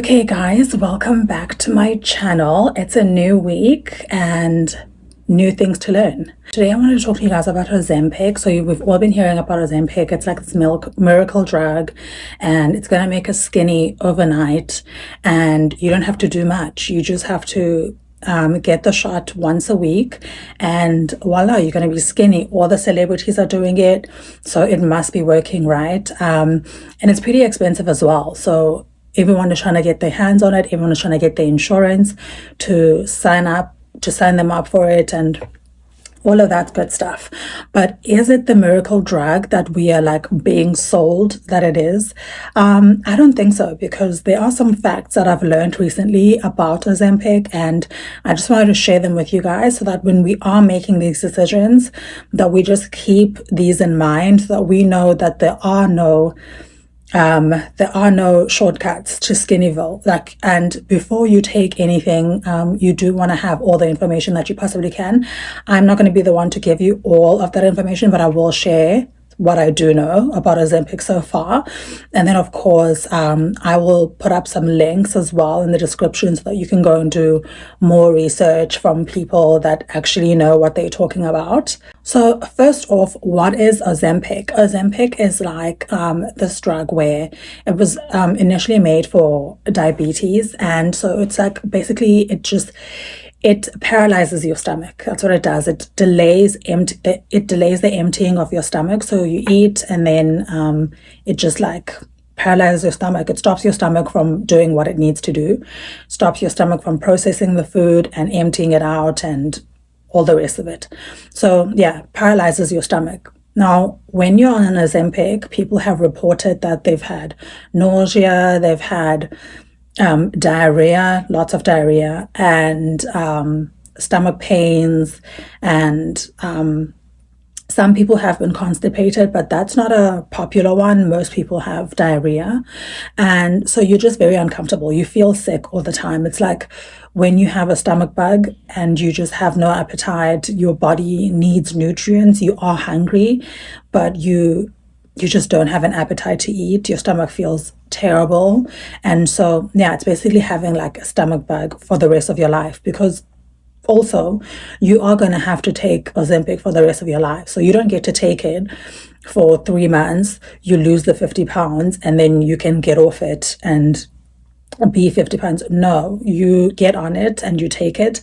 Okay guys, welcome back to my channel. It's a new week and new things to learn. Today I wanted to talk to you guys about Ozempic. So we've all been hearing about Ozempic. It's like this miracle drug and it's going to make us skinny overnight, and you don't have to do much. You just have to get the shot once a week and voila, you're going to be skinny. All the celebrities are doing it, so it must be working, right? And it's pretty expensive as well. So everyone is trying to get their hands on it. Everyone is trying to get their insurance to sign them up for it and all of that good stuff. But is it the miracle drug that we are like being sold that it is? I don't think so, because there are some facts that I've learned recently about Ozempic, and I just wanted to share them with you guys so that when we are making these decisions, that we just keep these in mind, so that we know that there are no shortcuts to Skinnyville. And before you take anything, you do want to have all the information that you possibly can. I'm not going to be the one to give you all of that information, but I will share what I do know about Ozempic so far. And then of course, I will put up some links as well in the description so that you can go and do more research from people that actually know what they're talking about. So first off, what is Ozempic? Ozempic is like this drug where it was initially made for diabetes. And so it's like basically it paralyzes your stomach. That's what it does. It delays the emptying of your stomach. So you eat and then it just like paralyzes your stomach. It stops your stomach from doing what it needs to do, stops your stomach from processing the food and emptying it out and all the rest of it. So yeah, paralyzes your stomach. Now, when you're on Ozempic, people have reported that they've had nausea, they've had diarrhea, lots of diarrhea, and stomach pains, and some people have been constipated, but that's not a popular one. Most people have diarrhea, and so you're just very uncomfortable. You feel sick all the time. It's like when you have a stomach bug and you just have no appetite, your body needs nutrients, you are hungry, but you just don't have an appetite to eat. Your stomach feels terrible. And so, yeah, it's basically having like a stomach bug for the rest of your life, because also you are going to have to take Ozempic for the rest of your life. So you don't get to take it for 3 months, you lose the 50 pounds, and then you can get off it and be 50 pounds. No, you get on it and you take it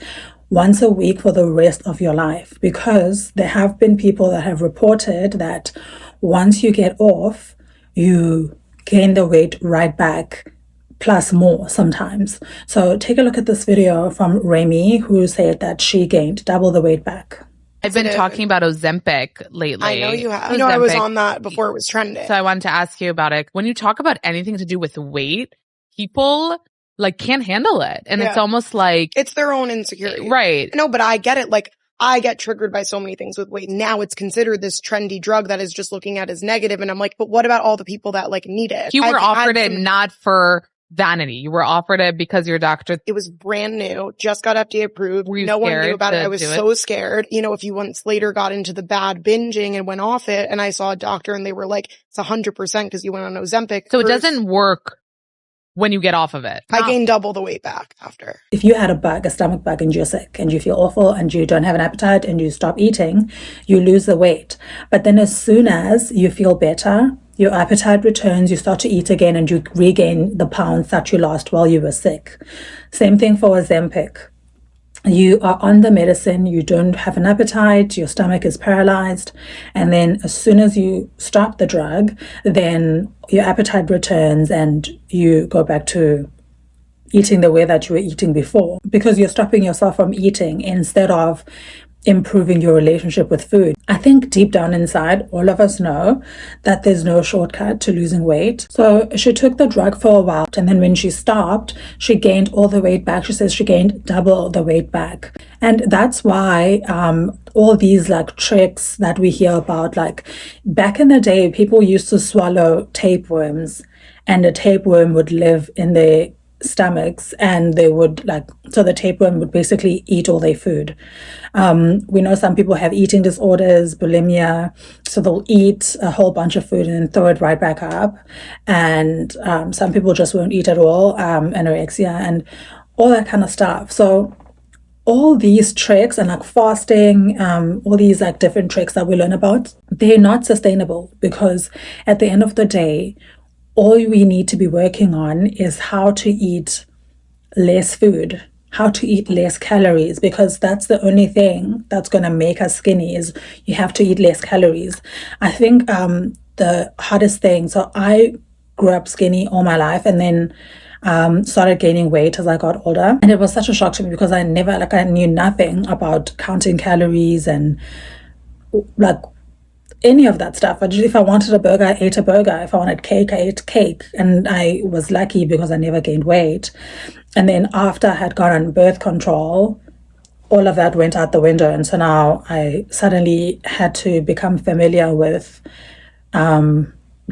once a week for the rest of your life, because there have been people that have reported that once you get off, you gain the weight right back, plus more sometimes. So take a look at this video from Remy, who said that she gained double the weight back. I've been talking about Ozempic lately. I know you have. You know, I was on that before it was trending. So I wanted to ask you about it. When you talk about anything to do with weight, people like can't handle it. And it's almost like it's their own insecurity. Right. No, but I get it. Like, I get triggered by so many things with weight. Now it's considered this trendy drug that is just looking at as negative. And I'm like, but what about all the people that like need it? You were offered it not for vanity. You were offered it because your doctor. It was brand new, just got FDA approved. Were you no one scared knew about it. to I was do so scared. You know, if you once later got into the bad binging and went off it, and I saw a doctor and they were like, it's 100% because you went on Ozempic. So it doesn't work when you get off of it. I gained double the weight back after. If you had a stomach bug and you're sick and you feel awful and you don't have an appetite and you stop eating, you lose the weight. But then as soon as you feel better, your appetite returns, you start to eat again, and you regain the pounds that you lost while you were sick. Same thing for Ozempic. You are on the medicine, you don't have an appetite, your stomach is paralyzed, and then as soon as you stop the drug, then your appetite returns and you go back to eating the way that you were eating before, because you're stopping yourself from eating instead of improving your relationship with food. I think deep down inside, all of us know that there's no shortcut to losing weight. So she took the drug for a while, and then when she stopped, she gained all the weight back. She says she gained double the weight back. And that's why all these like tricks that we hear about, like back in the day, people used to swallow tapeworms, and a tapeworm would live in their stomachs, and they would like, so the tapeworm would basically eat all their food. We know some people have eating disorders, bulimia, so they'll eat a whole bunch of food and then throw it right back up. And some people just won't eat at all, anorexia and all that kind of stuff. So all these tricks and like fasting, all these like different tricks that we learn about, they're not sustainable, because at the end of the day, all we need to be working on is how to eat less food, how to eat less calories, because that's the only thing that's going to make us skinny, is you have to eat less calories. I think the hardest thing, so I grew up skinny all my life, and then started gaining weight as I got older. And it was such a shock to me, because I knew nothing about counting calories and like any of that stuff. If I wanted a burger, I ate a burger. If I wanted cake, I ate cake. And I was lucky because I never gained weight. And then after I had gone on birth control, all of that went out the window. And so now I suddenly had to become familiar with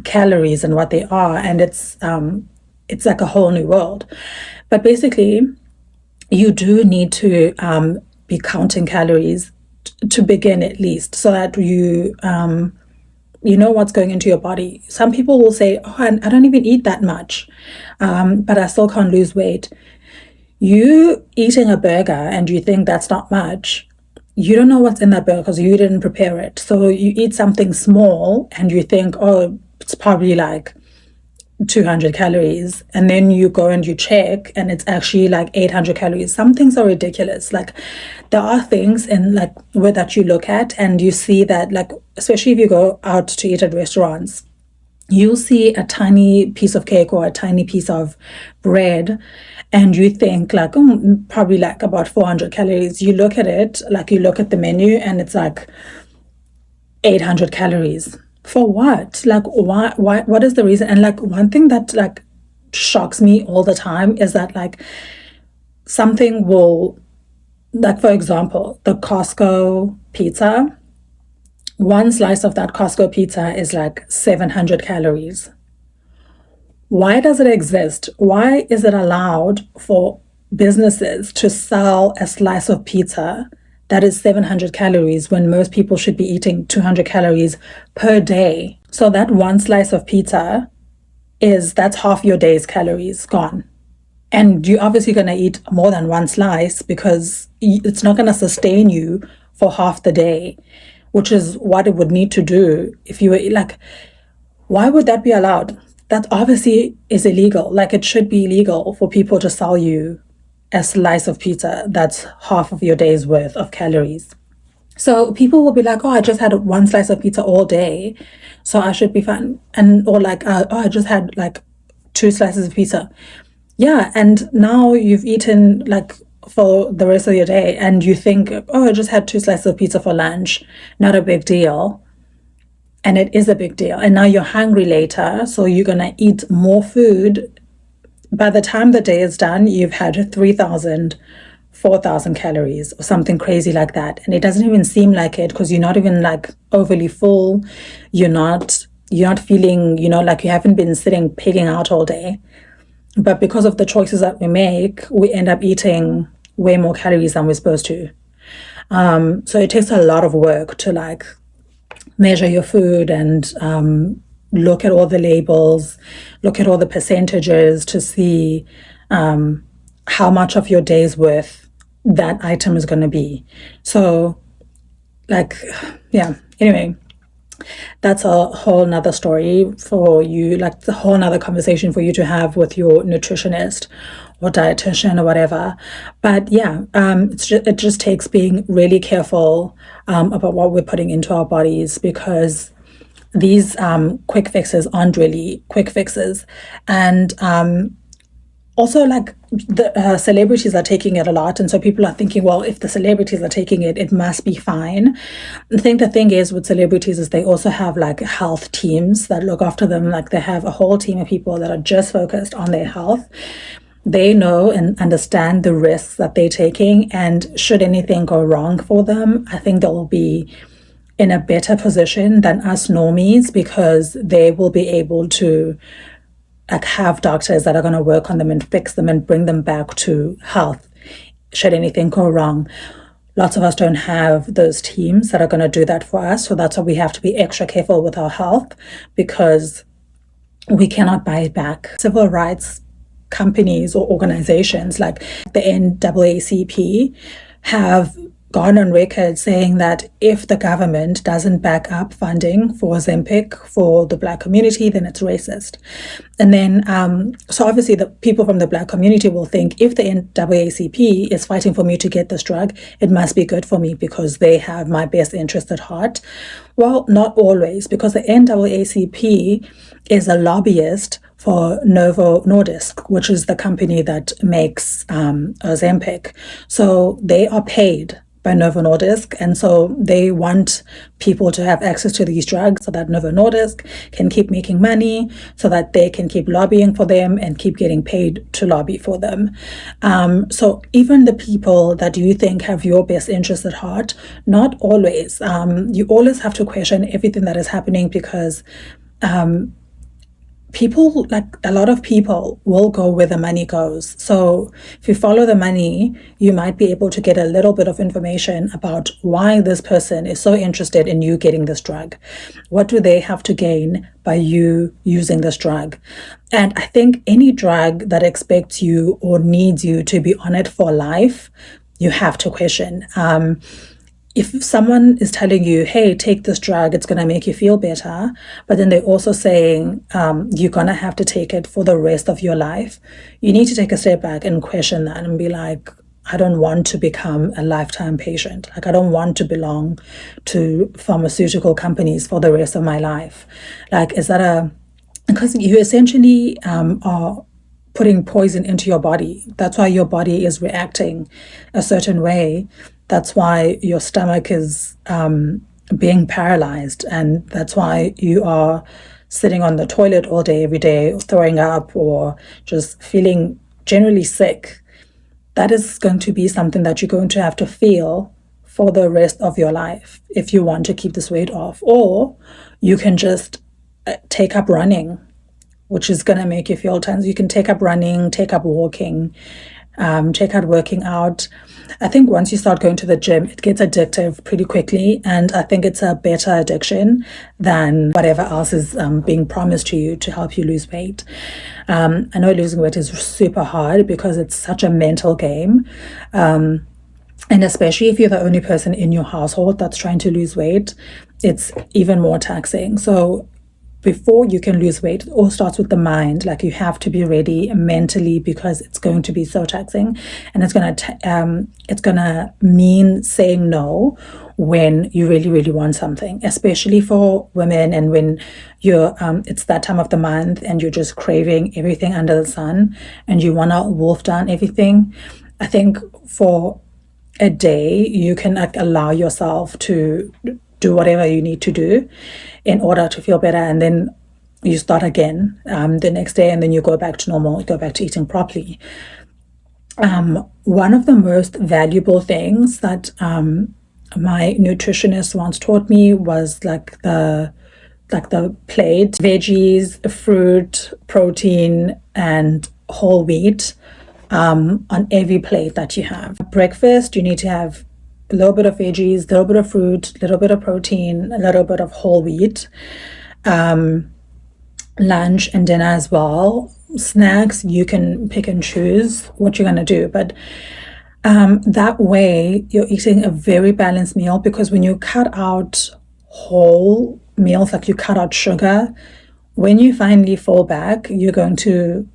calories and what they are. And it's like a whole new world. But basically, you do need to be counting calories to begin, at least, so that you know what's going into your body. Some people will say, oh, I don't even eat that much, but I still can't lose weight. You eating a burger and you think that's not much, you don't know what's in that burger because you didn't prepare it. So you eat something small and you think, oh, it's probably like 200 calories, and then you go and you check and it's actually like 800 calories. Some things are ridiculous. Like, there are things in like where that you look at and you see that, like, especially if you go out to eat at restaurants, you'll see a tiny piece of cake or a tiny piece of bread and you think like, oh, probably like about 400 calories. You look at it, like you look at the menu and it's like 800 calories. For what? Like, why, what is the reason? And like, one thing that like shocks me all the time is that like something will, like, for example, the Costco pizza, one slice of that Costco pizza is like 700 calories. Why does it exist? Why is it allowed for businesses to sell a slice of pizza that is 700 calories when most people should be eating 200 calories per day? So that one slice of pizza that's half your day's calories gone. And you're obviously going to eat more than one slice because it's not going to sustain you for half the day, which is what it would need to do if you were like, why would that be allowed? That obviously is illegal. Like, it should be illegal for people to sell you a slice of pizza that's half of your day's worth of calories. So people will be like, oh, I just had one slice of pizza all day, so I should be fine. And or like, oh, I just had like 2 slices of pizza. Yeah, and now you've eaten like for the rest of your day and you think, oh, I just had 2 slices of pizza for lunch, not a big deal. And it is a big deal. And now you're hungry later, so you're going to eat more food. By the time the day is done, you've had 3,000, 4,000 calories or something crazy like that. And it doesn't even seem like it because you're not even like overly full. You're not feeling, like you haven't been sitting pigging out all day. But because of the choices that we make, we end up eating way more calories than we're supposed to. So it takes a lot of work to like measure your food and look at all the labels, look at all the percentages to see how much of your day's worth that item is going to be. So like, yeah, anyway, that's a whole nother story for you, like the whole nother conversation for you to have with your nutritionist or dietitian or whatever. But yeah, it just takes being really careful about what we're putting into our bodies, because these quick fixes aren't really quick fixes. And also, like, the celebrities are taking it a lot, and so people are thinking, well, if the celebrities are taking it, it must be fine. I think the thing is with celebrities is they also have like health teams that look after them. Like, they have a whole team of people that are just focused on their health. They know and understand the risks that they're taking, and should anything go wrong for them, I think they'll be in a better position than us normies, because they will be able to like have doctors that are going to work on them and fix them and bring them back to health should anything go wrong. Lots of us don't have those teams that are going to do that for us. So that's why we have to be extra careful with our health, because we cannot buy it back. Civil rights companies or organizations like the NAACP have gone on record saying that if the government doesn't back up funding for Ozempic for the Black community, then it's racist. And then, so obviously the people from the Black community will think, if the NAACP is fighting for me to get this drug, it must be good for me because they have my best interest at heart. Well, not always, because the NAACP is a lobbyist for Novo Nordisk, which is the company that makes Ozempic. So they are paid by Novo Nordisk, and so they want people to have access to these drugs so that Novo Nordisk can keep making money, so that they can keep lobbying for them and keep getting paid to lobby for them. So even the people that you think have your best interest at heart, not always. You always have to question everything that is happening, because people, like a lot of people, will go where the money goes. So if you follow the money, you might be able to get a little bit of information about why this person is so interested in you getting this drug. What do they have to gain by you using this drug? And I think any drug that expects you or needs you to be on it for life, you have to question. If someone is telling you, hey, take this drug, it's going to make you feel better, but then they're also saying you're going to have to take it for the rest of your life, you need to take a step back and question that and be like, I don't want to become a lifetime patient. Like, I don't want to belong to pharmaceutical companies for the rest of my life. Like, is that because you essentially are putting poison into your body. That's why your body is reacting a certain way. That's why your stomach is being paralyzed, and that's why you are sitting on the toilet all day, every day, or throwing up, or just feeling generally sick. That is going to be something that you're going to have to feel for the rest of your life if you want to keep this weight off. Or you can just take up running, which is going to make you feel tons. You can take up running, take up walking, check out working out. I think once you start going to the gym, it gets addictive pretty quickly, and I think it's a better addiction than whatever else is being promised to you to help you lose weight. I know losing weight is super hard because it's such a mental game, and especially if you're the only person in your household that's trying to lose weight, it's even more taxing. So before you can lose weight, it all starts with the mind. Like, you have to be ready mentally, because it's going to be so taxing, and it's gonna mean saying no when you really, really want something, especially for women. And when you're it's that time of the month and you're just craving everything under the sun and you want to wolf down everything. I think for a day you can allow yourself to do whatever you need to do in order to feel better, and then you start again the next day, and then you go back to normal, go back to eating properly. One of the most valuable things that my nutritionist once taught me was like the plate: veggies, fruit, protein, and whole wheat on every plate that you have. Breakfast, you need to have a little bit of veggies, a little bit of fruit, a little bit of protein, a little bit of whole wheat. Lunch and dinner as well. Snacks, you can pick and choose what you're going to do, but that way you're eating a very balanced meal, because when you cut out whole meals, like you cut out sugar, when you finally fall back, you're going to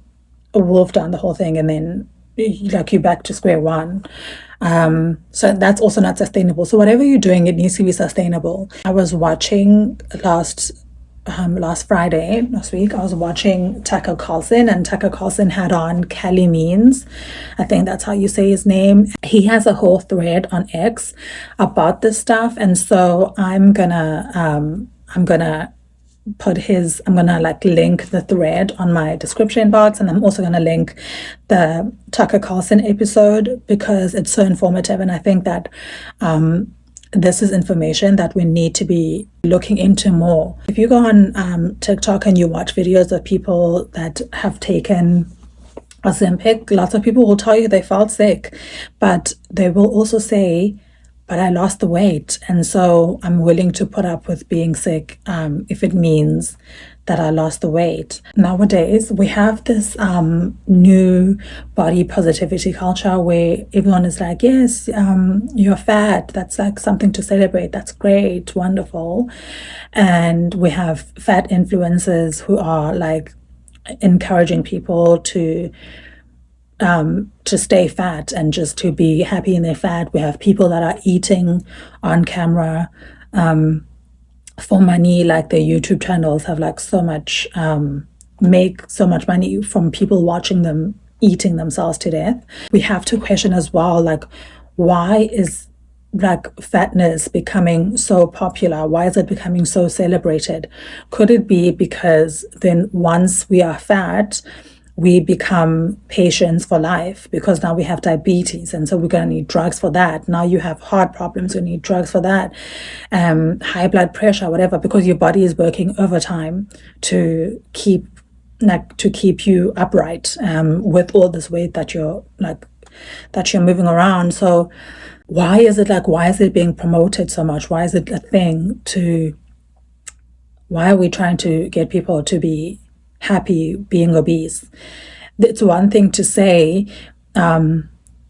wolf down the whole thing, and then like you're back to square one. So that's also not sustainable. So whatever you're doing, it needs to be sustainable. I was watching last week, I was watching Tucker Carlson, and Tucker Carlson had on Kelly Means. I think that's how you say his name. He has a whole thread on X about this stuff, and so I'm gonna link the thread on my description box, and I'm also gonna link the Tucker Carlson episode because it's so informative, and I think that this is information that we need to be looking into more. If you go on TikTok and you watch videos of people that have taken Ozempic, lots of people will tell you they felt sick, but they will also say, but I lost the weight, and so I'm willing to put up with being sick if it means that I lost the weight. Nowadays, we have this new body positivity culture where everyone is like, yes, you're fat. That's like something to celebrate. That's great, wonderful. And we have fat influencers who are like encouraging people to stay fat and just to be happy in their fat. We have people that are eating on camera for money, like their YouTube channels have like so much, make so much money from people watching them eating themselves to death. We have to question as well, like, why is like fatness becoming so popular? Why is it becoming so celebrated? Could it be because then once we are fat, we become patients for life, because now we have diabetes and so we're going to need drugs for that. Now you have heart problems, you need drugs for that. High blood pressure, whatever, because your body is working overtime to keep you upright with all this weight that you're moving around. So why is it being promoted so much? Why is it a thing why are we trying to get people to be happy being obese? It's one thing to say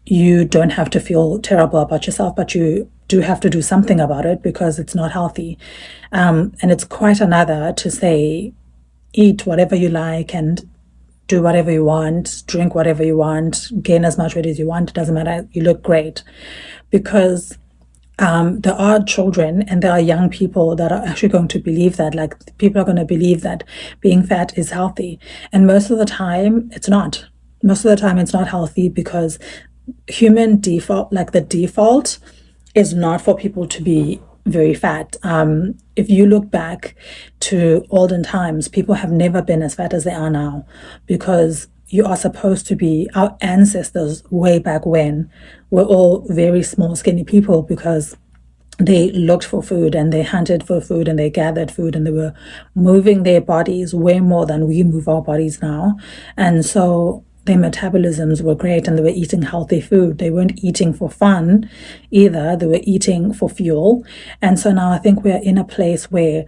you don't have to feel terrible about yourself, but you do have to do something about it because it's not healthy. And it's quite another to say eat whatever you like and do whatever you want, drink whatever you want, gain as much weight as you want. It doesn't matter. You look great. Because there are children and there are young people that are actually going to believe that, like, people are going to believe that being fat is healthy. And most of the time it's not. Most of the time it's not healthy, because human default, like the default is not for people to be very fat. If you look back to olden times, people have never been as fat as they are now, because you are supposed to be, our ancestors way back when were all very small, skinny people, because they looked for food and they hunted for food and they gathered food and they were moving their bodies way more than we move our bodies now. And so their metabolisms were great and they were eating healthy food. They weren't eating for fun either. They were eating for fuel. And so now I think we're in a place where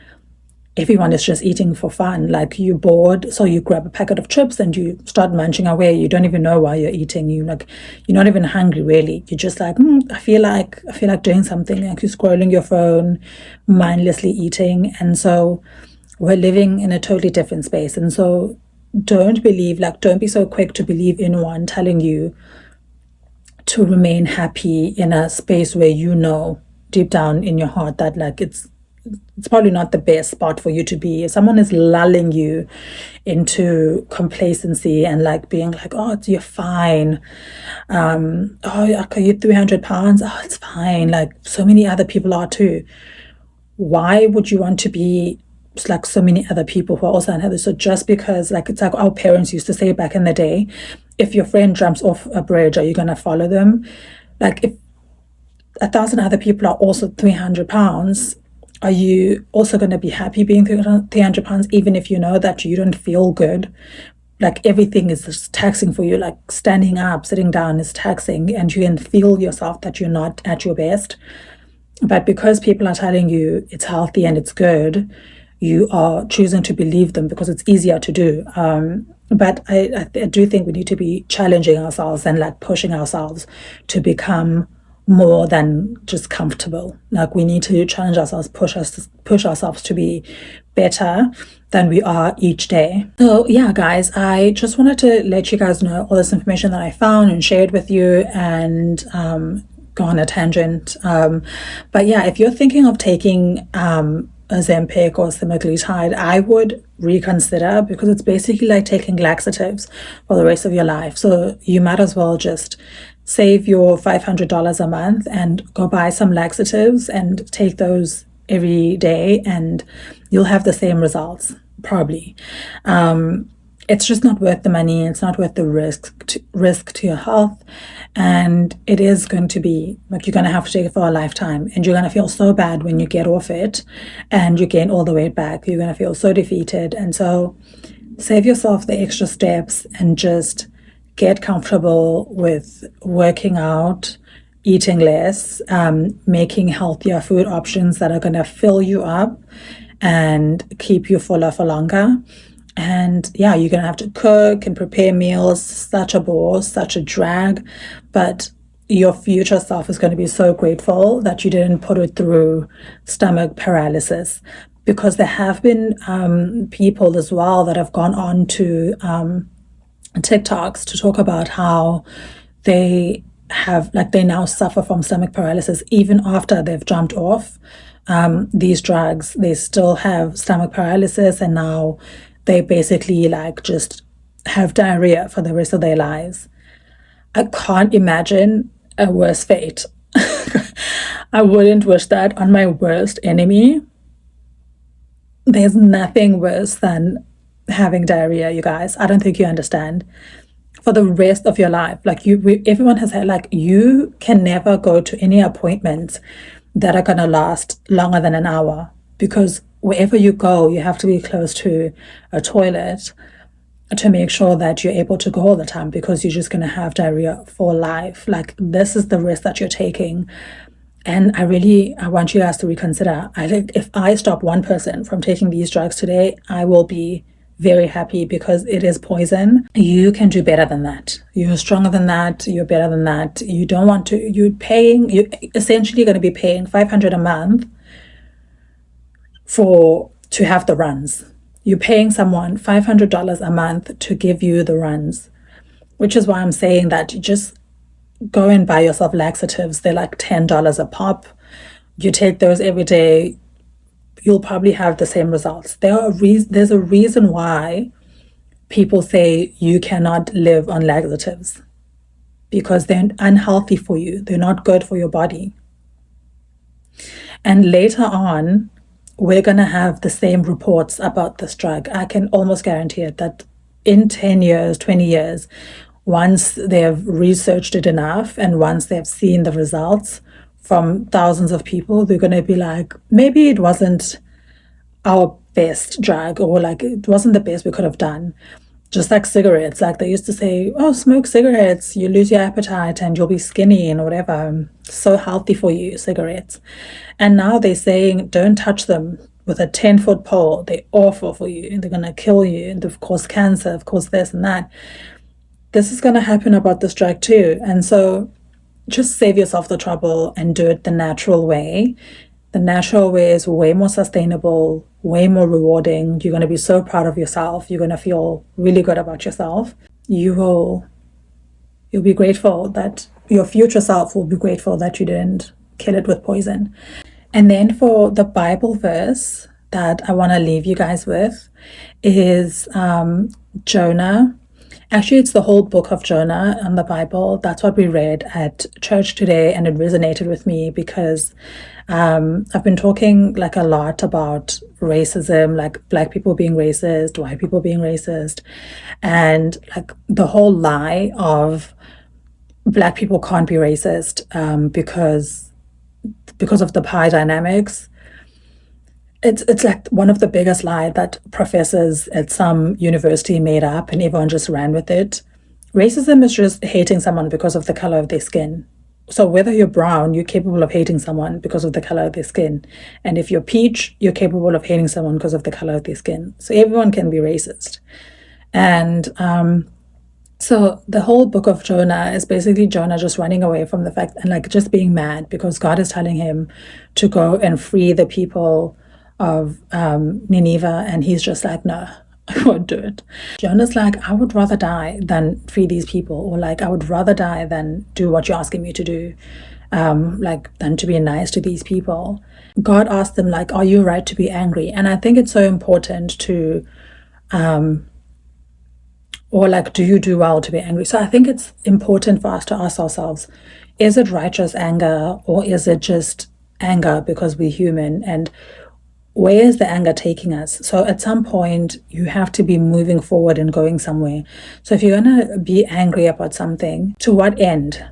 everyone is just eating for fun. Like, you're bored, so you grab a packet of chips and you start munching away. You don't even know why you're eating. You're not even hungry really. You're just like, I feel like doing something. Like, you're scrolling your phone, mindlessly eating. And so we're living in a totally different space. And so don't be so quick to believe anyone telling you to remain happy in a space where you know deep down in your heart that, like, it's probably not the best spot for you to be. If someone is lulling you into complacency and like being like, oh, you're fine. Oh, okay, you're 300 pounds. Oh, it's fine. Like, so many other people are too. Why would you want to be like so many other people who are also unhealthy? So just because, like, it's like our parents used to say back in the day, if your friend jumps off a bridge, are you going to follow them? Like, if 1,000 other people are also 300 pounds, are you also going to be happy being 300 pounds, even if you know that you don't feel good? Like, everything is just taxing for you. Like, standing up, sitting down is taxing, and you can feel yourself that you're not at your best. But because people are telling you it's healthy and it's good, you are choosing to believe them because it's easier to do. But I do think we need to be challenging ourselves and like pushing ourselves to become more than just comfortable. Like, we need to challenge ourselves, push ourselves to be better than we are each day. So yeah, guys, I just wanted to let you guys know all this information that I found and shared with you, and go on a tangent. But yeah, if you're thinking of taking Ozempic or semaglutide, I would reconsider, because it's basically like taking laxatives for the rest of your life. So you might as well just save your $500 a month and go buy some laxatives and take those every day, and you'll have the same results, probably. It's just not worth the money. It's not worth the risk to your health. And it is going to be like you're going to have to take it for a lifetime, and you're going to feel so bad when you get off it and you gain all the weight back. You're going to feel so defeated. And so save yourself the extra steps and just get comfortable with working out, eating less, making healthier food options that are going to fill you up and keep you fuller for longer. And yeah, you're going to have to cook and prepare meals, such a bore, such a drag, but your future self is going to be so grateful that you didn't put it through stomach paralysis, because there have been people as well that have gone on to TikToks to talk about how they now suffer from stomach paralysis even after they've jumped off these drugs. They still have stomach paralysis, and now they basically just have diarrhea for the rest of their lives. I can't imagine a worse fate. I wouldn't wish that on my worst enemy. There's nothing worse than having diarrhea, you guys. I don't think you understand. For the rest of your life, everyone has had, you can never go to any appointments that are going to last longer than an hour, because wherever you go, you have to be close to a toilet to make sure that you're able to go all the time, because you're just going to have diarrhea for life. This is the risk that you're taking. And I want you guys to reconsider. I think if I stop one person from taking these drugs today, I will be very happy, because it is poison. You can do better than that. You're stronger than that. You're better than that. You don't want to, you're essentially going to be paying $500 a month to have the runs. You're paying someone $500 a month to give you the runs, which is why I'm saying that you just go and buy yourself laxatives. They're like $10 a pop. You take those every day, you'll probably have the same results. There's a reason why people say you cannot live on laxatives, because they're unhealthy for you. They're not good for your body. And later on, we're going to have the same reports about this drug. I can almost guarantee it, that in 10 years, 20 years, once they've researched it enough and once they've seen the results from thousands of people, they're going to be like, maybe it wasn't our best drug, or it wasn't the best we could have done. Just like cigarettes, they used to say, oh, smoke cigarettes, you lose your appetite and you'll be skinny and whatever. So healthy for you, cigarettes. And now they're saying, don't touch them with a 10-foot pole. They're awful for you. They're going to kill you. And they've caused cancer, of course, this and that. This is going to happen about this drug too. And so just save yourself the trouble and do it the natural way. The natural way is way more sustainable, way more rewarding. You're going to be so proud of yourself. You're going to feel really good about yourself. You'll be grateful that your future self will be grateful that you didn't kill it with poison. And then for the Bible verse that I want to leave you guys with is Jonah. Actually, it's the whole book of Jonah in the Bible. That's what we read at church today, and it resonated with me because I've been talking a lot about racism, Black people being racist, white people being racist, and the whole lie of Black people can't be racist because of the power dynamics. It's one of the biggest lies that professors at some university made up and everyone just ran with it. Racism is just hating someone because of the color of their skin. So whether you're brown, you're capable of hating someone because of the color of their skin. And if you're peach, you're capable of hating someone because of the color of their skin. So everyone can be racist. And so the whole book of Jonah is basically Jonah just running away from the fact and just being mad because God is telling him to go and free the people of Nineveh, and he's just no, I won't do it. Jonah's I would rather die than free these people, or I would rather die than do what you're asking me to do, than to be nice to these people. God asked them are you right to be angry? And I think it's so important to do you do well to be angry? So I think it's important for us to ask ourselves, is it righteous anger, or is it just anger because we're human? And where is the anger taking us? So at some point, you have to be moving forward and going somewhere. So if you're going to be angry about something, to what end?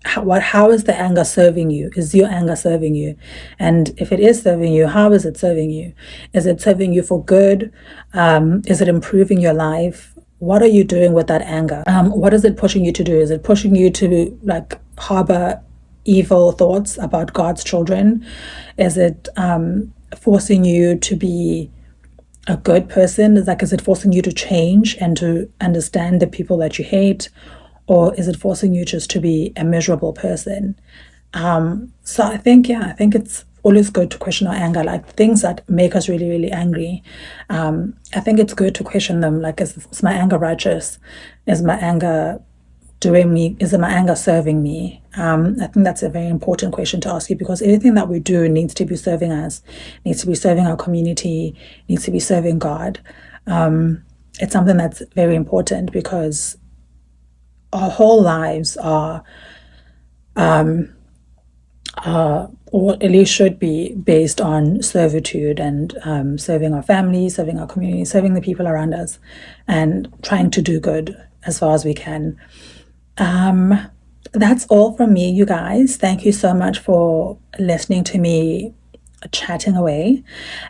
how is the anger serving you? Is your anger serving you? And if it is serving you, how is it serving you? Is it serving you for good? Is it improving your life? What are you doing with that anger? What is it pushing you to do? Is it pushing you to like harbor evil thoughts about God's children? Is it forcing you to be a good person? Is it forcing you to change and to understand the people that you hate? Or is it forcing you just to be a miserable person? So I think it's always good to question our anger, like things that make us really, really angry. I think it's good to question them, like, is my anger righteous? Is my anger is my anger serving me? I think that's a very important question to ask you, because everything that we do needs to be serving us, needs to be serving our community, needs to be serving God. It's something that's very important, because our whole lives are, or at least should be, based on servitude and serving our families, serving our community, serving the people around us, and trying to do good as far as we can. That's all from me, you guys. Thank you so much for listening to me chatting away,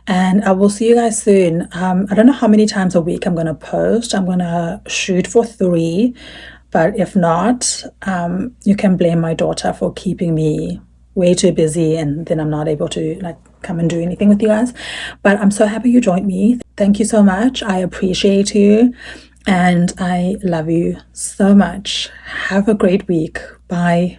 and I will see you guys soon. I don't know how many times a week I'm going to post. I'm going to shoot for 3, but if not, you can blame my daughter for keeping me way too busy, and then I'm not able to like come and do anything with you guys. But I'm so happy you joined me. Thank you so much. I appreciate you. And I love you so much. Have a great week. Bye.